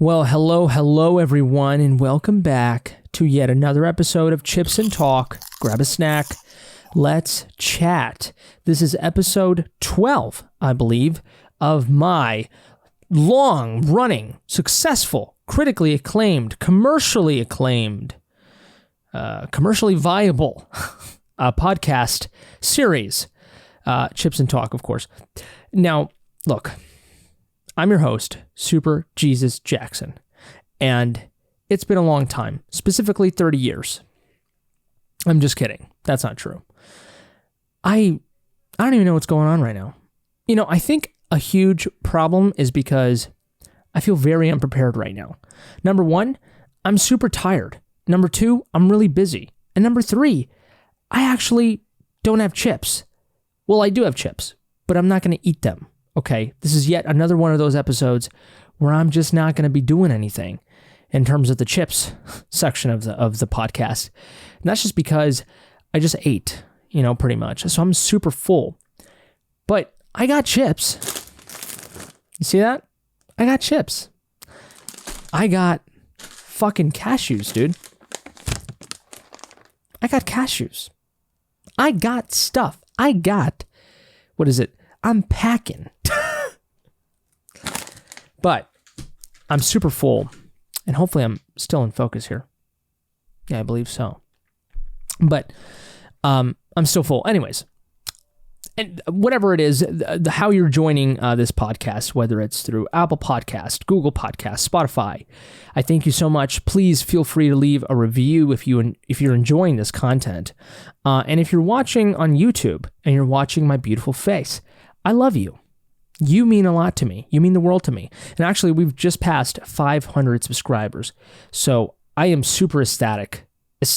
Well, hello, everyone, and welcome back to yet another episode of Chips and Talk. Grab a snack. Let's chat. This is episode 12, I believe, of my long-running, successful, critically acclaimed, commercially viable podcast series, Chips and Talk, of course. Now, look, I'm your host, SuperJesusJackson, and it's been a long time, specifically 30 years. I'm just kidding. That's not true. I don't even know what's going on right now. You know, I think a huge problem is because I feel very unprepared right now. Number one, I'm super tired. Number two, I'm really busy. And number three, I actually don't have chips. Well, I do have chips, but I'm not going to eat them. Okay, this is yet another one of those episodes where I'm just not going to be doing anything in terms of the chips section of the podcast. And that's just because I just ate, pretty much. So I'm super full. But I got chips. You see that? I got chips. I got fucking cashews, dude. I got cashews. I got stuff. What is it? I'm packing. But I'm super full, and hopefully I'm still in focus here. Yeah, I believe so. But I'm still full. Anyways, and whatever it is, how you're joining this podcast, whether it's through Apple Podcast, Google Podcast, Spotify, I thank you so much. Please feel free to leave a review if you're enjoying this content. And if you're watching on YouTube and you're watching my beautiful face, I love you. You mean a lot to me. You mean the world to me. And actually, we've just passed 500 subscribers. So I am super ecstatic. I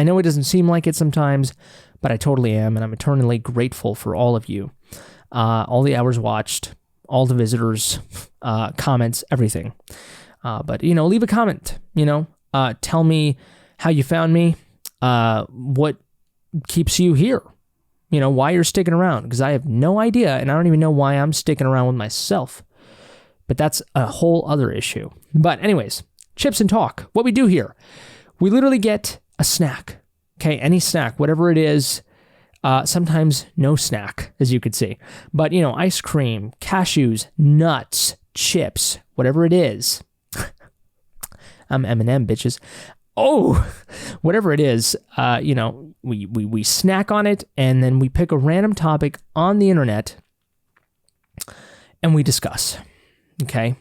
know it doesn't seem like it sometimes, but I totally am. And I'm eternally grateful for all of you. All the hours watched, all the visitors, comments, everything. But, leave a comment, tell me how you found me, what keeps you here. Why you're sticking around, because I have no idea, and I don't even know why I'm sticking around with myself. But that's a whole other issue. But anyways, Chips and Talk. What we do here, we literally get a snack. Okay, any snack, whatever it is. Sometimes no snack, as you could see. But, ice cream, cashews, nuts, chips, whatever it is. I'm M&M, bitches. Oh, whatever it is, we snack on it, and then we pick a random topic on the internet, and we discuss. Okay,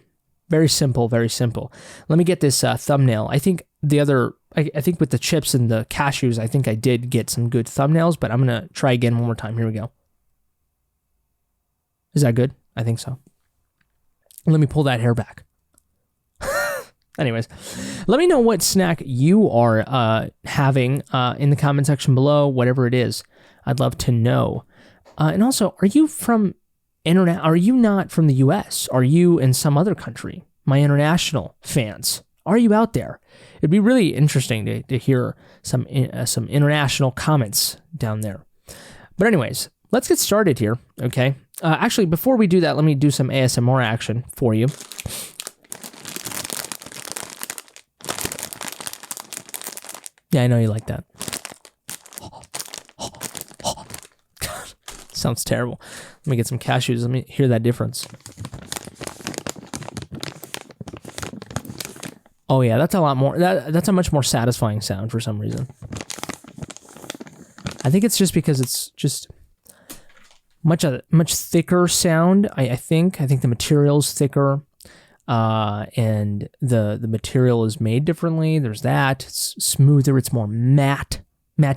very simple, very simple. Let me get this thumbnail. I think I think with the chips and the cashews, I think I did get some good thumbnails, but I'm gonna try again one more time. Here we go. Is that good? I think so. Let me pull that hair back. Anyways, let me know what snack you are having in the comment section below, whatever it is. I'd love to know. And also, are you not from the US? Are you in some other country? My international fans, are you out there? It'd be really interesting to hear some international comments down there. But anyways, let's get started here, okay? Actually, before we do that, let me do some ASMR action for you. Yeah, I know you like that. Sounds terrible. Let me get some cashews. Let me hear that difference. Oh yeah, that's a lot more. That's a much more satisfying sound for some reason. I think it's just because it's just much thicker sound. I think the material's thicker. And the material is made differently. There's that. It's smoother. It's more matte. And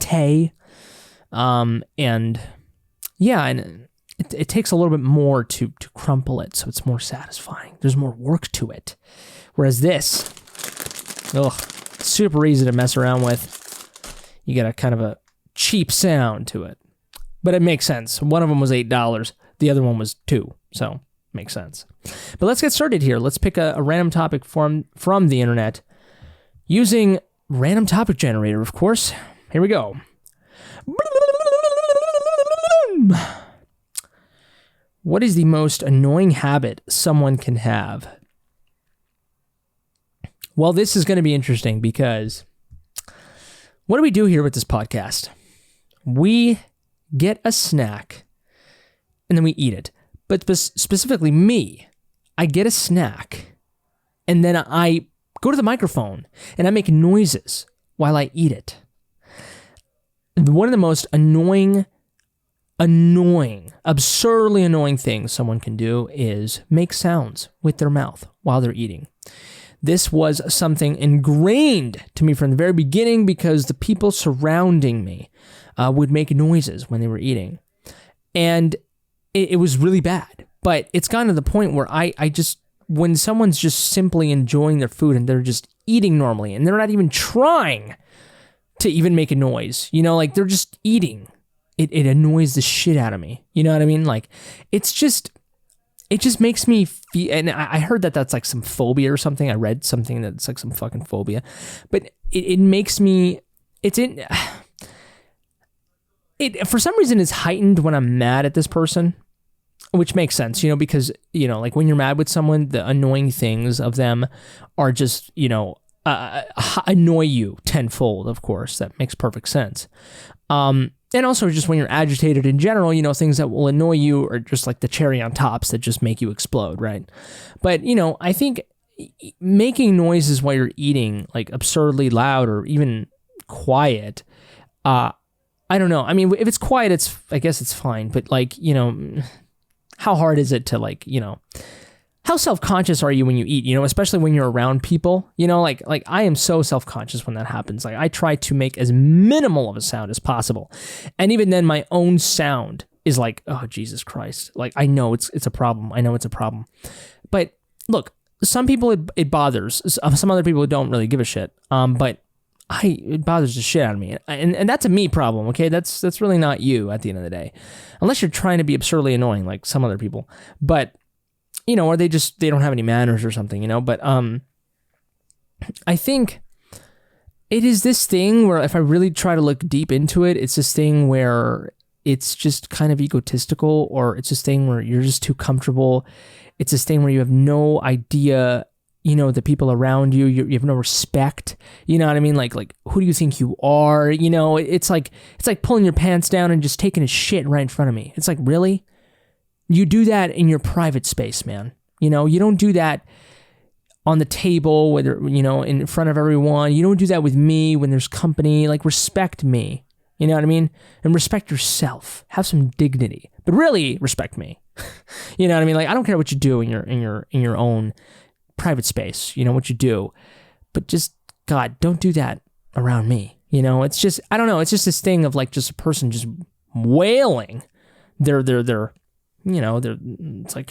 yeah, and it takes a little bit more to crumple it, so it's more satisfying. There's more work to it. Whereas this, super easy to mess around with. You get a kind of a cheap sound to it, but it makes sense. One of them was $8. The other one was $2. So makes sense. But let's get started here. Let's pick a random topic from the internet using random topic generator, of course. Here we go. What is the most annoying habit someone can have? Well, this is going to be interesting because what do we do here with this podcast? We get a snack and then we eat it. But specifically me, I get a snack and then I go to the microphone and I make noises while I eat it. One of the most annoying, absurdly annoying things someone can do is make sounds with their mouth while they're eating. This was something ingrained to me from the very beginning because the people surrounding me would make noises when they were eating. And it was really bad. But it's gotten to the point where I just, when someone's just simply enjoying their food and they're just eating normally and they're not even trying to even make a noise, you know, like they're just eating, it annoys the shit out of me. You know what I mean? Like, it just makes me feel, and I heard that that's like some phobia or something. I read something that's like some fucking phobia, but it makes me, for some reason it's heightened when I'm mad at this person, which makes sense, you know, because, you know, like when you're mad with someone, the annoying things of them are just, you know, annoy you tenfold, of course. That makes perfect sense. And also just when you're agitated in general, you know, things that will annoy you are just like the cherry on tops that just make you explode, right? But, you know, I think making noises while you're eating, like absurdly loud or even quiet, I don't know. I mean, if it's quiet, I guess it's fine. But like, you know, how hard is it to like, you know, how self-conscious are you when you eat, you know, especially when you're around people, you know, like I am so self-conscious when that happens. Like I try to make as minimal of a sound as possible. And even then my own sound is like, oh, Jesus Christ. Like I know it's a problem. I know it's a problem. But look, some people it bothers. Some other people don't really give a shit. But it bothers the shit out of me. And that's a me problem, okay? That's really not you at the end of the day. Unless you're trying to be absurdly annoying like some other people. But you know, or they don't have any manners or something, you know, but I think it is this thing where if I really try to look deep into it, it's this thing where it's just kind of egotistical, or it's this thing where you're just too comfortable. It's this thing where you have no idea, you know, the people around you, you have no respect, you know what I mean? Like who do you think you are? You know, it's like pulling your pants down and just taking a shit right in front of me. It's like, really? You do that in your private space, man. You know, you don't do that on the table, whether, you know, in front of everyone. You don't do that with me when there's company. Like, respect me. You know what I mean? And respect yourself. Have some dignity. But really, respect me. You know what I mean? Like, I don't care what you do in your own private space. You know what you do. But just, God, don't do that around me. You know, it's just, I don't know. It's just this thing of like just a person just wailing their you know, it's like,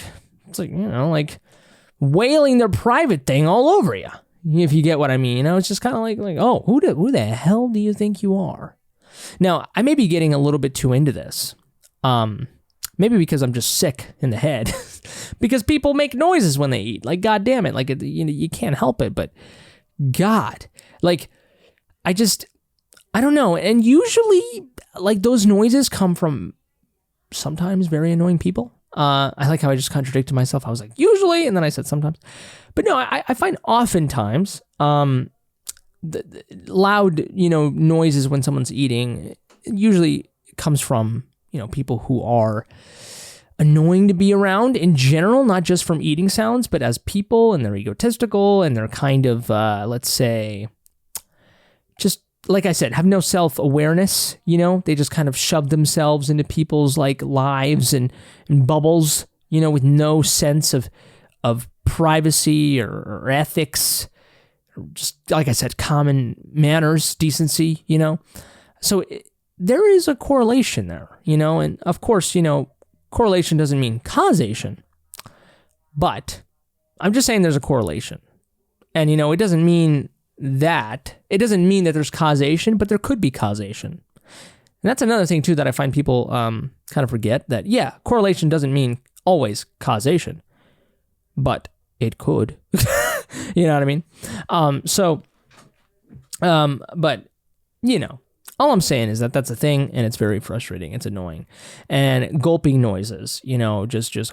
you know, like wailing their private thing all over you, if you get what I mean. You know, it's just kind of like, oh, who the hell do you think you are? Now, I may be getting a little bit too into this. Maybe because I'm just sick in the head. Because people make noises when they eat. Like, God damn it. Like, you know, you can't help it. But, God. Like, I don't know. And usually, like, those noises come from sometimes very annoying people. I like how I just contradicted myself. I was like, usually, and then I said sometimes. But no, I find oftentimes the loud, you know, noises when someone's eating usually comes from, you know, people who are annoying to be around in general, not just from eating sounds, but as people, and they're egotistical, and they're kind of, let's say, just, like I said, have no self-awareness, you know? They just kind of shove themselves into people's, like, lives and bubbles, you know, with no sense of privacy or ethics, or just, like I said, common manners, decency, you know? So there is a correlation there, you know? And, of course, you know, correlation doesn't mean causation, but I'm just saying there's a correlation. And, you know, it doesn't mean that there's causation, but there could be causation. And that's another thing too that I find people kind of forget, that yeah, correlation doesn't mean always causation, but it could. You know what I mean? But you know, all I'm saying is that that's a thing, and it's very frustrating. It's annoying. And gulping noises, you know, just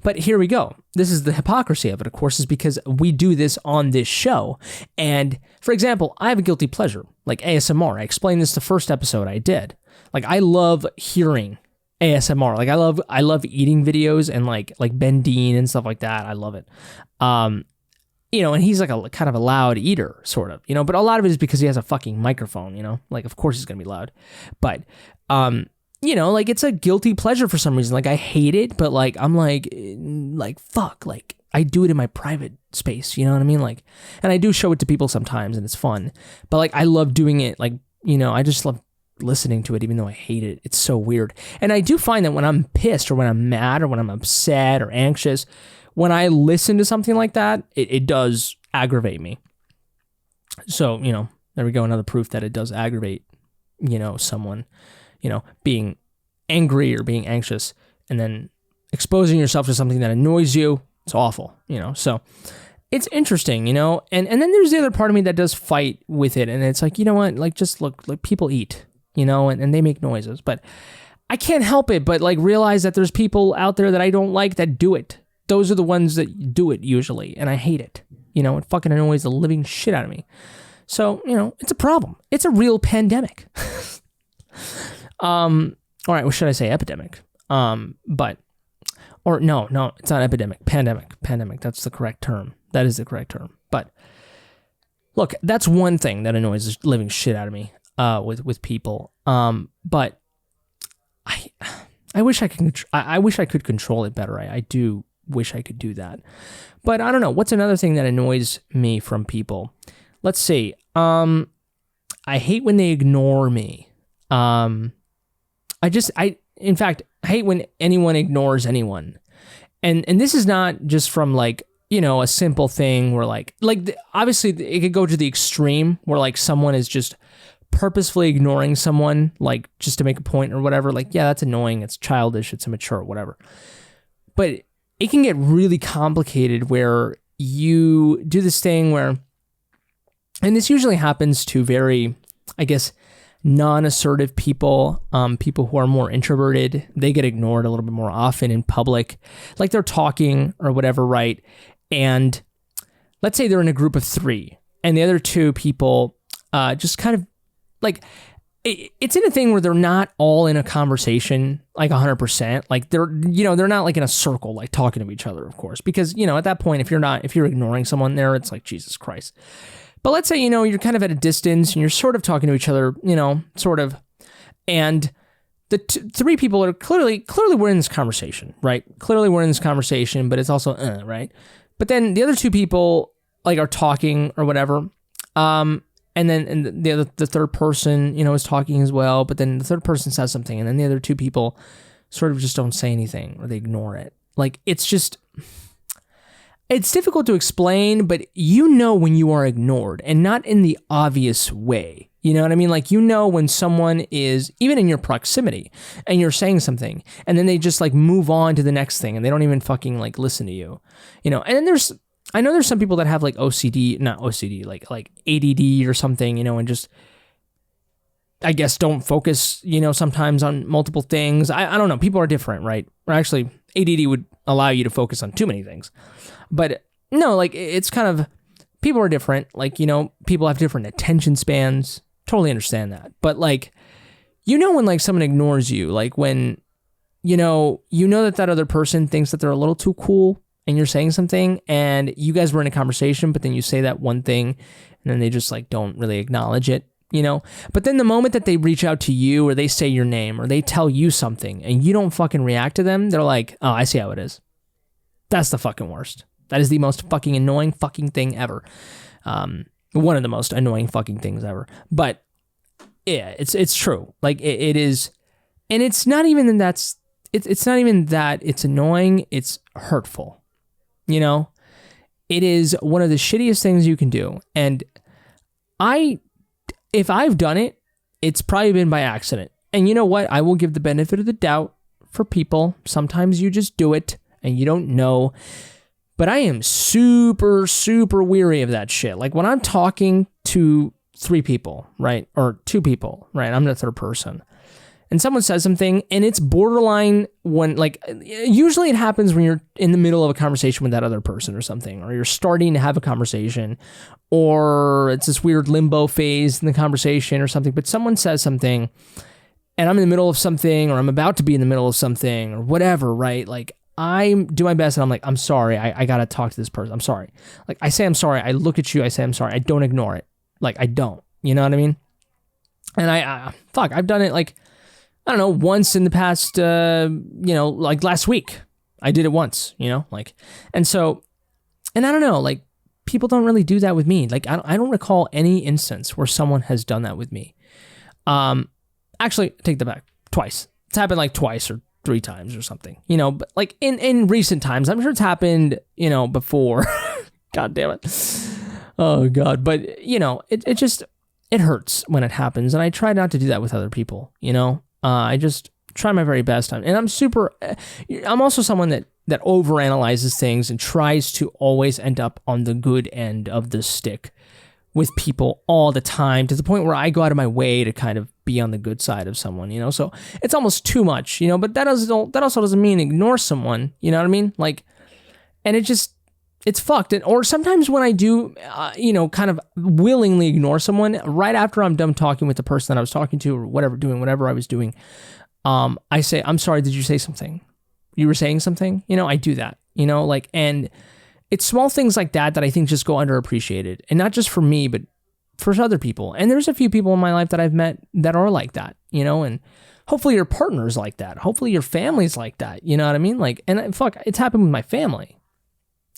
But here we go. This is the hypocrisy of it, of course, is because we do this on this show. And for example, I have a guilty pleasure, like ASMR. I explained this the first episode I did. Like, I love hearing ASMR. Like, I love eating videos and like Ben Dean and stuff like that. I love it. You know, and he's like a kind of a loud eater, sort of, you know, but a lot of it is because he has a fucking microphone, you know, like, of course he's going to be loud. But, you know, like, it's a guilty pleasure for some reason. Like, I hate it, but like, I'm like, fuck, like, I do it in my private space, you know what I mean? Like, and I do show it to people sometimes and it's fun, but like, I love doing it. Like, you know, I just love listening to it, even though I hate it. It's so weird. And I do find that when I'm pissed or when I'm mad or when I'm upset or anxious, when I listen to something like that, it does aggravate me. So, you know, there we go. Another proof that it does aggravate, you know, someone, you know, being angry or being anxious and then exposing yourself to something that annoys you. It's awful, you know? So it's interesting, you know? And then there's the other part of me that does fight with it. And it's like, you know what? Like, just look, like, people eat, you know, and they make noises, but I can't help it but like realize that there's people out there that I don't like that do it. Those are the ones that do it usually, and I hate it. You know, it fucking annoys the living shit out of me. So, you know, it's a problem. It's a real pandemic. All right, what should I say? Epidemic. No, it's not epidemic. Pandemic. That's the correct term. That is the correct term. But look, that's one thing that annoys the living shit out of me with people. But I wish I could control it better. I do wish I could do that. But I don't know. What's another thing that annoys me from people? Let's see. I hate when they ignore me. In fact, I hate when anyone ignores anyone. And this is not just from like, you know, a simple thing where obviously it could go to the extreme where like someone is just purposefully ignoring someone, like just to make a point or whatever. Like, yeah, that's annoying. It's childish. It's immature, whatever. But it can get really complicated where you do this thing where, and this usually happens to very, I guess, non-assertive people, people who are more introverted. They get ignored a little bit more often in public, like they're talking or whatever, right? And let's say they're in a group of 3 and the other 2 people just kind of like, it's in a thing where they're not all in a conversation like 100%. Like they're not like in a circle, like talking to each other, of course, because, you know, at that point, if you're ignoring someone there, it's like, Jesus Christ. But let's say, you know, you're kind of at a distance and you're sort of talking to each other, you know, sort of, and the 3 people are clearly we're in this conversation, right? Clearly we're in this conversation, but it's also, right? But then the other 2 people like are talking or whatever. And then the third person, you know, is talking as well, but then the third person says something and then the other 2 people sort of just don't say anything or they ignore it. Like, it's difficult to explain, but you know when you are ignored and not in the obvious way. You know what I mean? Like, you know when someone is even in your proximity and you're saying something and then they just like move on to the next thing and they don't even fucking like listen to you, you know? And then I know there's some people that have like not OCD, like ADD or something, you know, and just, I guess, don't focus, you know, sometimes on multiple things. I don't know. People are different, right? Or actually, ADD would allow you to focus on too many things. But no, like, it's kind of, people are different. Like, you know, people have different attention spans. Totally understand that. But like, you know, when like someone ignores you, like when, you know that other person thinks that they're a little too cool and you're saying something and you guys were in a conversation, but then you say that one thing and then they just like don't really acknowledge it, you know? But then the moment that they reach out to you or they say your name or they tell you something and you don't fucking react to them, they're like, oh, I see how it is. That's the fucking worst. That is the most fucking annoying fucking thing ever. One of the most annoying fucking things ever. But yeah, it's true. Like it is, and it's not even that it's not even that it's annoying, it's hurtful. You know, it is one of the shittiest things you can do. And if I've done it, it's probably been by accident. And you know what? I will give the benefit of the doubt for people. Sometimes you just do it and you don't know. But I am super, super weary of that shit. Like when I'm talking to 3 people, right? Or 2 people, right? I'm the third person. and someone says something and it's borderline when, like, usually it happens when you're in the middle of a conversation with that other person or something, or you're starting to have a conversation, or it's this weird limbo phase in the conversation or something, but someone says something and I'm in the middle of something, or I'm about to be in the middle of something or whatever, right? Like, I do my best and I'm like, I'm sorry, I gotta talk to this person. I'm sorry. Like, I say I'm sorry. I look at you, I say I'm sorry. I don't ignore it. Like, I don't. You know what I mean? And I've done it, like, I don't know, once in the past, like last week. I did it once, like, and so, and I don't know, like, people don't really do that with me. Like, I don't recall any instance where someone has done that with me. Actually, take that back. Twice. It's happened like twice or 3 times or something, but like in recent times, I'm sure it's happened, before. God damn it. Oh God. But it hurts when it happens. And I try not to do that with other people, I just try my very best. And I'm also someone that overanalyzes things and tries to always end up on the good end of the stick with people all the time, to the point where I go out of my way to kind of be on the good side of someone, so it's almost too much, but that also doesn't mean ignore someone, you know what I mean? Like, and it's fucked. Or sometimes when I do, kind of willingly ignore someone, right after I'm done talking with the person that I was talking to, or doing whatever I was doing, I say, I'm sorry, did you say something? You were saying something? I do that, and it's small things like that I think just go underappreciated. And not just for me, but for other people. And there's a few people in my life that I've met that are like that, and hopefully your partner's like that. Hopefully your family's like that. You know what I mean? Like, and it's happened with my family.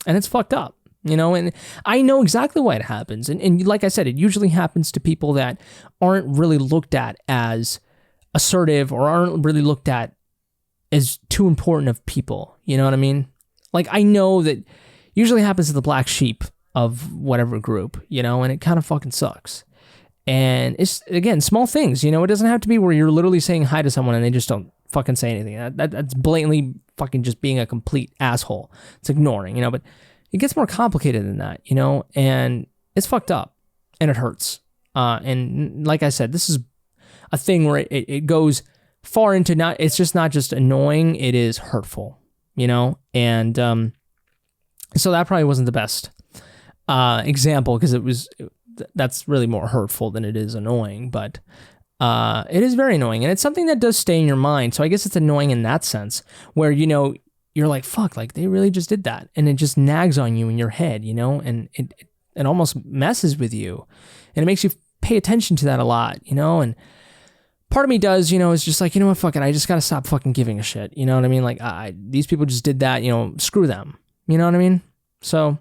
And it's fucked up, and I know exactly why it happens. And like I said, it usually happens to people that aren't really looked at as assertive, or aren't really looked at as too important of people. You know what I mean? Like, I know that usually happens to the black sheep of whatever group, and it kind of fucking sucks. And it's, again, small things, it doesn't have to be where you're literally saying hi to someone and they just don't fucking say anything. That's blatantly fucking just being a complete asshole. It's ignoring, but it gets more complicated than that, and it's fucked up and it hurts. And like I said, this is a thing where it goes far into it's just not just annoying, it is hurtful, and so that probably wasn't the best example, because that's really more hurtful than it is annoying, but it is very annoying, and it's something that does stay in your mind. So I guess it's annoying in that sense, where, you're like, fuck, like, they really just did that, and it just nags on you in your head, and it almost messes with you, and it makes you pay attention to that a lot, and part of me does, is just like, what, fuck it, I just gotta stop fucking giving a shit, you know what I mean? Like, these people just did that, screw them, you know what I mean? So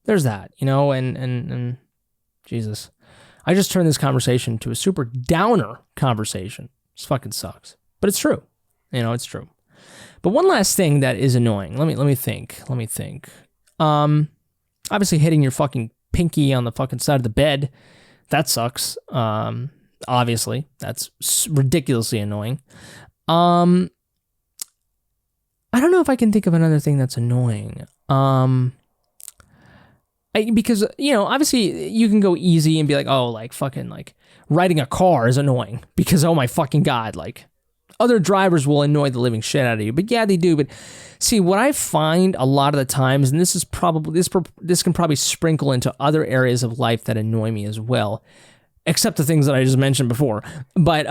there's that, and Jesus, I just turned this conversation to a super downer conversation. It fucking sucks, but it's true. It's true. But one last thing that is annoying. Let me think. Obviously hitting your fucking pinky on the fucking side of the bed, that sucks. Obviously, that's ridiculously annoying. I don't know if I can think of another thing that's annoying. Because, obviously you can go easy and be like, oh, like, fucking, like, riding a car is annoying because, oh my fucking God, like, other drivers will annoy the living shit out of you. But yeah, they do. But see, what I find a lot of the times, and this is probably, this can probably sprinkle into other areas of life that annoy me as well, except the things that I just mentioned before. But,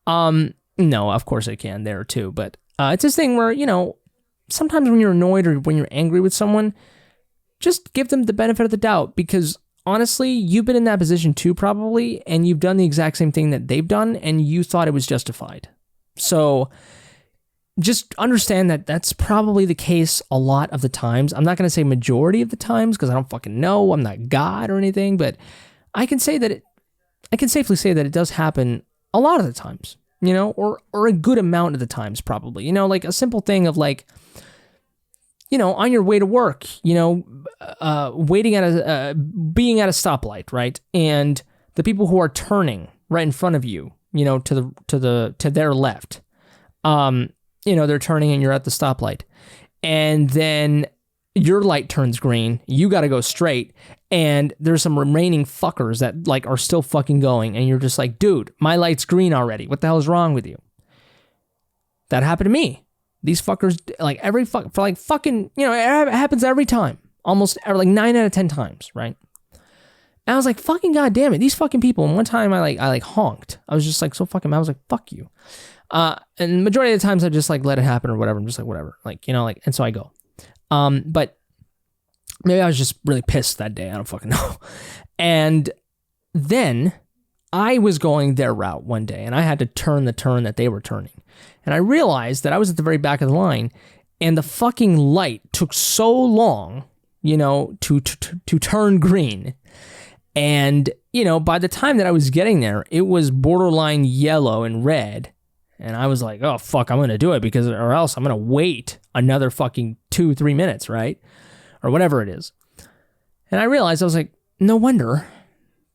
no, of course it can there too. But it's this thing where, sometimes when you're annoyed or when you're angry with someone, just give them the benefit of the doubt, because honestly, you've been in that position too, probably, and you've done the exact same thing that they've done, and you thought it was justified. So just understand that that's probably the case a lot of the times. I'm not going to say majority of the times, because I don't fucking know. I'm not God or anything, but I can safely say that it does happen a lot of the times, or a good amount of the times, probably. Like a simple thing of like, on your way to work, waiting at being at a stoplight, right? And the people who are turning right in front of you, to their left, they're turning and you're at the stoplight. And then your light turns green, you got to go straight, and there's some remaining fuckers that like are still fucking going, and you're just like, dude, my light's green already. What the hell is wrong with you? That happened to me. These fuckers, like fucking, you know, it happens every time. Almost like 9 out of 10 times, right? And I was like, fucking goddamn it, these fucking people. And one time I honked. I was just like so fucking mad. I was like, fuck you. And the majority of the times I just like let it happen or whatever. I'm just like, whatever. Like, you know, like, and so I go. But maybe I was just really pissed that day. I don't fucking know. And then I was going their route one day, and I had to turn the turn that they were turning. And I realized that I was at the very back of the line, and the fucking light took so long, you know, to turn green. And, you know, by the time that I was getting there, it was borderline yellow and red. And I was like, oh, fuck, I'm going to do it or else I'm going to wait another fucking 2-3 minutes, right? Or whatever it is. And I realized, I was like, no wonder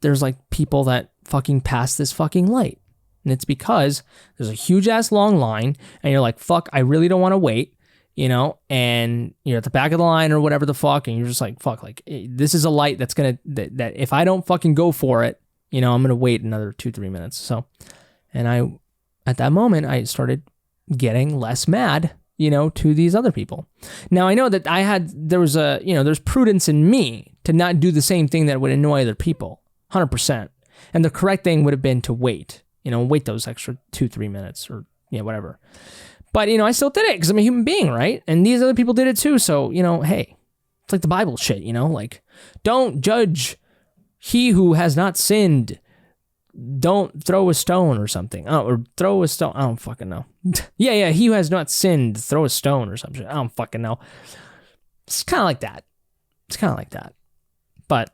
there's like people that fucking pass this fucking light. And it's because there's a huge ass long line and you're like, fuck, I really don't want to wait, you know, and you're at the back of the line or whatever the fuck. And you're just like, fuck, like this is a light that's going to, that if I don't fucking go for it, you know, I'm going to wait another 2-3 minutes. So, and at that moment, I started getting less mad, you know, to these other people. Now I know that there's prudence in me to not do the same thing that would annoy other people, 100%. And the correct thing would have been to wait those extra 2-3 minutes or, you know, whatever. But, you know, I still did it because I'm a human being, right? And these other people did it too. So, you know, hey, it's like the Bible shit, you know, like, don't judge he who has not sinned. Don't throw a stone or something. Oh, or throw a stone. I don't fucking know. yeah, he who has not sinned, throw a stone or something. I don't fucking know. It's kind of like that. But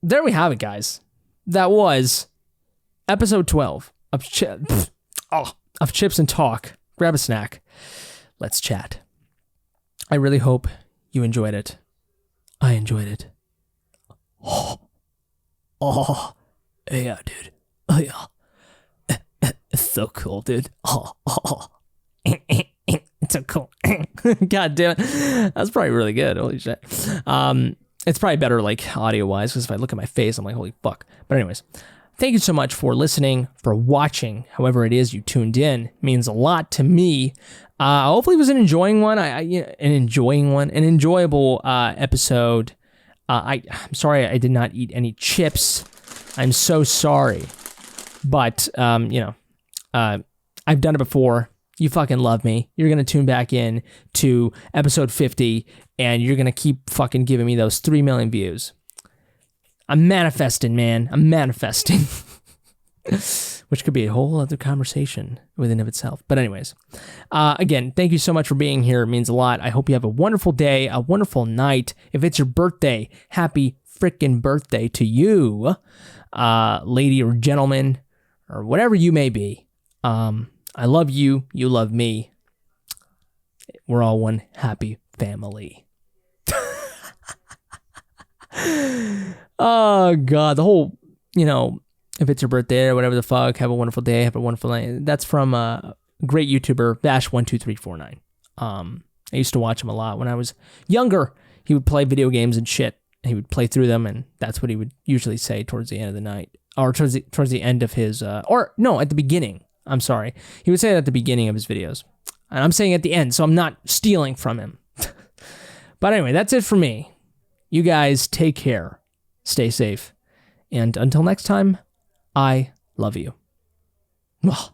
there we have it, guys. That was episode 12 of Chips and Talk. Grab a snack. Let's chat. I really hope you enjoyed it. I enjoyed it. Oh, yeah, dude. Oh, yeah. It's so cool, dude. Oh. It's so cool. God damn it. That's probably really good. Holy shit. It's probably better, like, audio-wise, because if I look at my face, I'm like, holy fuck. But anyways, thank you so much for listening, for watching, however it is you tuned in. It means a lot to me. Hopefully it was an enjoyable episode. I'm sorry I did not eat any chips. I'm so sorry. But, I've done it before. You fucking love me. You're going to tune back in to episode 50, and you're going to keep fucking giving me those 3 million views. I'm manifesting, man. I'm manifesting. Which could be a whole other conversation within of itself. But anyways, again, thank you so much for being here. It means a lot. I hope you have a wonderful day, a wonderful night. If it's your birthday, happy freaking birthday to you, lady or gentleman, or whatever you may be. I love you. You love me. We're all one happy family. Oh, God. The whole, if it's your birthday or whatever the fuck, have a wonderful day, have a wonderful night. That's from a great YouTuber, Bash12349. I used to watch him a lot when I was younger. He would play video games and shit. He would play through them, and that's what he would usually say towards the end of the night. Or towards the end of his, at the beginning. I'm sorry. He would say it at the beginning of his videos. And I'm saying at the end, so I'm not stealing from him. But anyway, that's it for me. You guys take care. Stay safe. And until next time, I love you. Mwah.